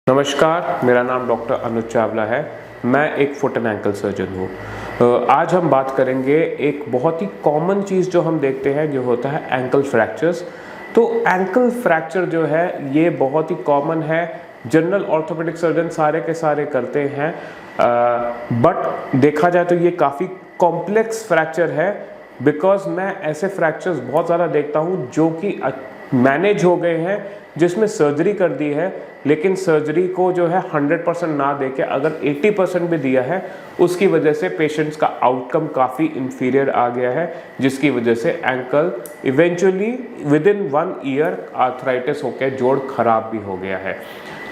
नमस्कार, मेरा नाम डॉक्टर अनुज चावला है। मैं एक फुट एंड एंकल सर्जन हूँ। आज हम बात करेंगे एक बहुत ही कॉमन चीज़ जो हम देखते हैं जो होता है एंकल फ्रैक्चर्स। तो एंकल फ्रैक्चर जो है ये बहुत ही कॉमन है, जनरल ऑर्थोपेडिक सर्जन सारे के सारे करते हैं। बट देखा जाए तो ये काफ़ी कॉम्प्लेक्स फ्रैक्चर है, बिकॉज मैं ऐसे फ्रैक्चर्स बहुत ज़्यादा देखता हूँ जो कि मैनेज हो गए हैं, जिसमें सर्जरी कर दी है, लेकिन सर्जरी को जो है 100% ना देके अगर 80% भी दिया है, उसकी वजह से पेशेंट्स का आउटकम काफ़ी इंफीरियर आ गया है, जिसकी वजह से ankle eventually with in 1 year arthritis होकर जोड़ खराब भी हो गया है।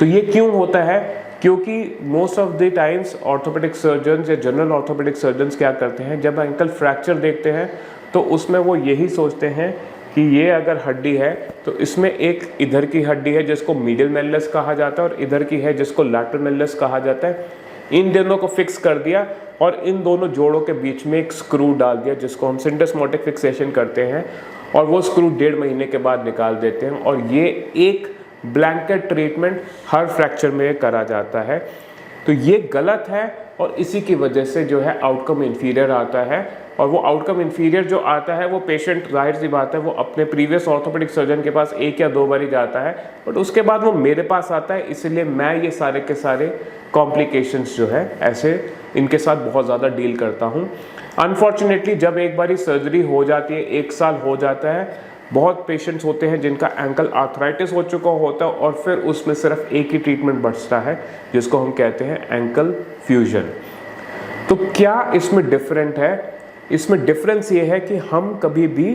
तो ये क्यों होता है? क्योंकि most of the times orthopaedic surgeons या जनरल ऑर्थोपेडिक सर्जन्स क्या करते हैं, जब एंकल फ्रैक्चर देखते हैं तो उसमें वो यही सोचते हैं कि ये अगर हड्डी है तो इसमें एक इधर की हड्डी है जिसको मीडियल मेलिस कहा जाता है और इधर की है जिसको लैटरल मेलिस कहा जाता है। इन दोनों को फिक्स कर दिया और इन दोनों जोड़ों के बीच में एक स्क्रू डाल दिया जिसको हम सिंडेस्मोटिक फिक्सेशन करते हैं, और वो स्क्रू 1.5 महीने के बाद निकाल देते हैं। और ये एक ब्लैंकेट ट्रीटमेंट हर फ्रैक्चर में करा जाता है। तो ये गलत है और इसी की वजह से जो है आउटकम इन्फीरियर आता है। और वो आउटकम इन्फीरियर जो आता है वो पेशेंट, जाहिर सी बात है, वो अपने प्रीवियस ऑर्थोपेडिक सर्जन के पास 1 या 2 बार ही जाता है, बट उसके बाद वो मेरे पास आता है। इसलिए मैं ये सारे के सारे कॉम्प्लिकेशंस जो है ऐसे इनके साथ बहुत ज़्यादा डील करता हूँ। अनफॉर्चुनेटली जब एक बारी सर्जरी हो जाती है, 1 साल हो जाता है, बहुत पेशेंट्स होते हैं जिनका एंकल आर्थराइटिस हो चुका होता है और फिर उसमें सिर्फ एक ही ट्रीटमेंट बचता है जिसको हम कहते हैं एंकल फ्यूजन। तो क्या इसमें डिफरेंट है? इसमें डिफरेंस ये है कि हम कभी भी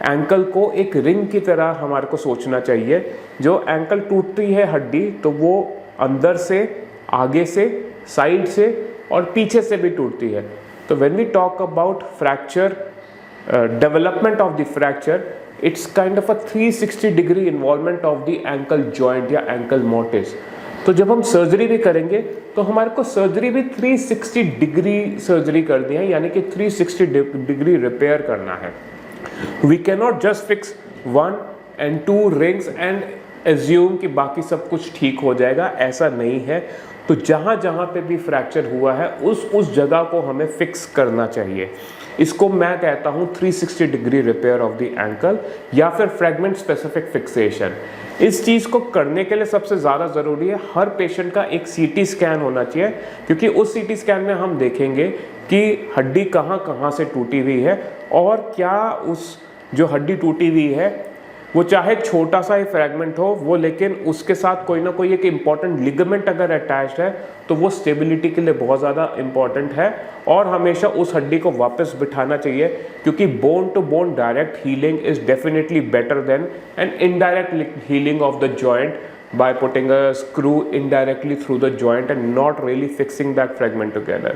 एंकल को एक रिंग की तरह हमारे को सोचना चाहिए। जो एंकल टूटती है हड्डी, तो वो अंदर से, आगे से, साइड से और पीछे से भी टूटती है। तो when we talk about fracture, development of the fracture, it's kind of a 360 degree involvement of the ankle joint या एंकल मोटिस। तो जब हम सर्जरी भी करेंगे तो हमारे को सर्जरी भी 360 डिग्री सर्जरी करनी है, यानी कि 360 डिग्री रिपेयर करना है। We can not just fix 1 and 2 rings and assume कि बाकी सब कुछ ठीक हो जाएगा, ऐसा नहीं है। तो जहाँ जहाँ पे भी फ्रैक्चर हुआ है उस जगह को हमें फिक्स करना चाहिए। इसको मैं कहता हूँ 360 degree repair of the ankle या फिर फ्रैगमेंट स्पेसिफिक फिक्सेशन। इस चीज़ को करने के लिए सबसे ज़्यादा ज़रूरी है हर पेशेंट का एक सीटी स्कैन होना चाहिए, क्योंकि उस सीटी स्कैन में हम देखेंगे कि हड्डी कहाँ कहाँ से टूटी हुई है और क्या उस जो हड्डी टूटी हुई है वो चाहे छोटा सा ही फ्रैगमेंट हो वो, लेकिन उसके साथ कोई ना कोई एक इम्पॉर्टेंट लिगामेंट अगर अटैच्ड है तो वो स्टेबिलिटी के लिए बहुत ज़्यादा इम्पॉर्टेंट है। और हमेशा उस हड्डी को वापस बिठाना चाहिए, क्योंकि bone to bone direct healing is definitely better than an indirect healing of the joint by putting a screw indirectly through the joint and not really fixing that fragment together।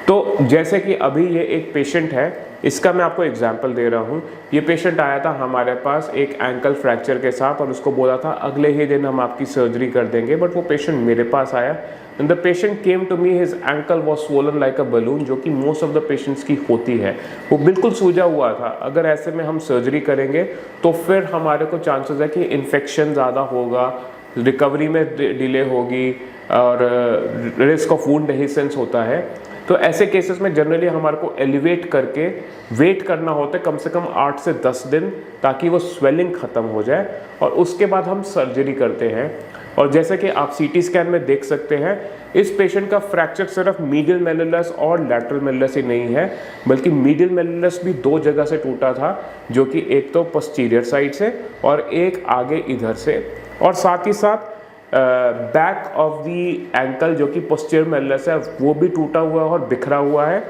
तो जैसे कि अभी ये एक पेशेंट है, इसका मैं आपको एग्जांपल दे रहा हूँ। ये पेशेंट आया था हमारे पास एक एंकल फ्रैक्चर के साथ और उसको बोला था अगले ही दिन हम आपकी सर्जरी कर देंगे, बट वो पेशेंट मेरे पास आया and the patient came to me, his ankle was swollen like a balloon, जो कि मोस्ट ऑफ द पेशेंट्स की होती है। वो बिल्कुल सूजा हुआ था। अगर ऐसे में हम सर्जरी करेंगे तो फिर हमारे को चांसेस है कि इन्फेक्शन ज़्यादा होगा, रिकवरी में डिले होगी और रिस्क ऑफ वुंड एडहेसेंस होता है। तो ऐसे केसेस में जनरली हमारे को एलिवेट करके वेट करना होता है कम से कम 8 से 10 दिन, ताकि वो स्वेलिंग ख़त्म हो जाए और उसके बाद हम सर्जरी करते हैं। और जैसे कि आप सीटी स्कैन में देख सकते हैं, इस पेशेंट का फ्रैक्चर सिर्फ मीडियल मेलिस और लैटरल मेलिस ही नहीं है, बल्कि मीडियल मेलिस भी 2 जगह से टूटा था, जो कि एक तो पोस्टीरियर साइड से और एक आगे इधर से, और साथ ही साथ बैक ऑफ दी एंकल जो कि पोस्टीरियर मेलिस है वो भी टूटा हुआ है और बिखरा हुआ है।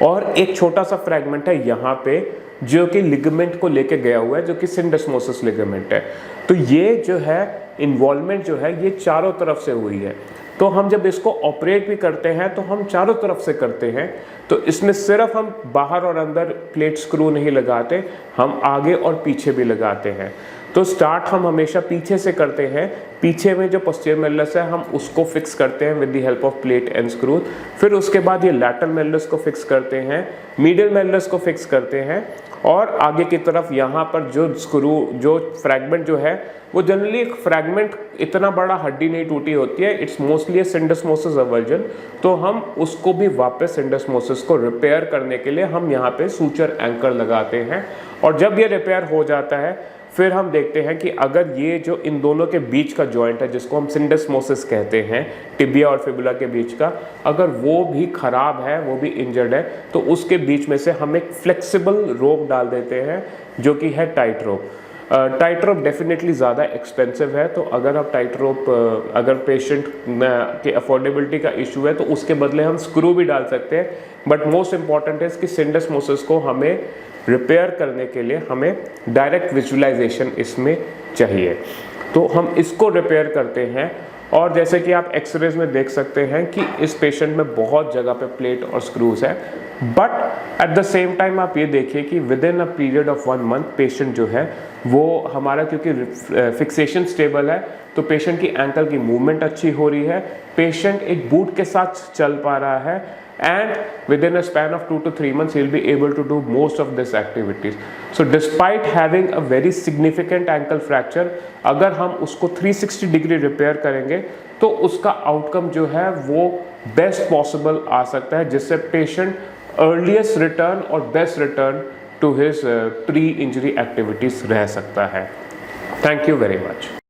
और एक छोटा सा फ्रैगमेंट है यहाँ पे जो कि लिगामेंट को लेके गया हुआ है, जो कि सिंडेस्मोसिस लिगामेंट है। तो ये जो है इन्वॉल्वमेंट जो है ये चारों तरफ से हुई है। तो हम जब इसको ऑपरेट भी करते हैं तो हम चारों तरफ से करते हैं। तो इसमें सिर्फ हम बाहर और अंदर प्लेट स्क्रू नहीं लगाते, हम आगे और पीछे भी लगाते हैं। तो स्टार्ट हम हमेशा पीछे से करते हैं। पीछे में जो पोस्टीरियर मेलिस है हम उसको फिक्स करते हैं with the help of plate and screw. फिर उसके बाद ये लैटरल मेलिस को फिक्स करते हैं, मीडियल मेलिस को फिक्स करते हैं और आगे की तरफ यहाँ पर जो स्क्रू जो फ्रैगमेंट जो है वो जनरली एक फ्रैगमेंट इतना बड़ा हड्डी नहीं टूटी होती है, इट्स मोस्टली ए सिंडेस्मोसिस अवर्जन। तो हम उसको भी वापस सिंडेस्मोसिस को रिपेयर करने के लिए हम यहाँ पे सूचर एंकर लगाते हैं। और जब ये रिपेयर हो जाता है फिर हम देखते हैं कि अगर ये जो इन दोनों के बीच का जॉइंट है जिसको हम सिंडेस्मोसिस कहते हैं, टिबिया और फिबुला के बीच का, अगर वो भी खराब है, वो भी इंजर्ड है, तो उसके बीच में से हम एक फ्लेक्सिबल रोप डाल देते हैं जो कि है टाइट रोप। टाइट रोप डेफिनेटली ज़्यादा एक्सपेंसिव है, तो अगर आप टाइट रोप अगर पेशेंट के अफोर्डेबिलिटी का इशू है तो उसके बदले हम स्क्रू भी डाल सकते हैं। बट मोस्ट इंपॉर्टेंट है कि सिंडेस्मोसिस को हमें रिपेयर करने के लिए हमें डायरेक्ट विजुअलाइजेशन इसमें चाहिए, तो हम इसको रिपेयर करते हैं। और जैसे कि आप एक्सरेज में देख सकते हैं कि इस पेशेंट में बहुत जगह पे प्लेट और स्क्रूज है, but at the same time आप ये देखिए कि with in a period of 1 month patient जो है वो हमारा, क्योंकि फिक्सेशन स्टेबल है, तो पेशेंट की एंकल की मूवमेंट अच्छी हो रही है, पेशेंट एक बूट के साथ चल पा रहा है, and within a span of 2 to 3 months he'll be able to do most of this activities. So despite having a very significant ankle fracture, अगर हम उसको 360 डिग्री रिपेयर करेंगे तो उसका आउटकम जो है वो बेस्ट पॉसिबल आ सकता है, जिससे पेशेंट अर्लीस्ट रिटर्न और best return to his pre injury activities रह सकता है। Thank you very much.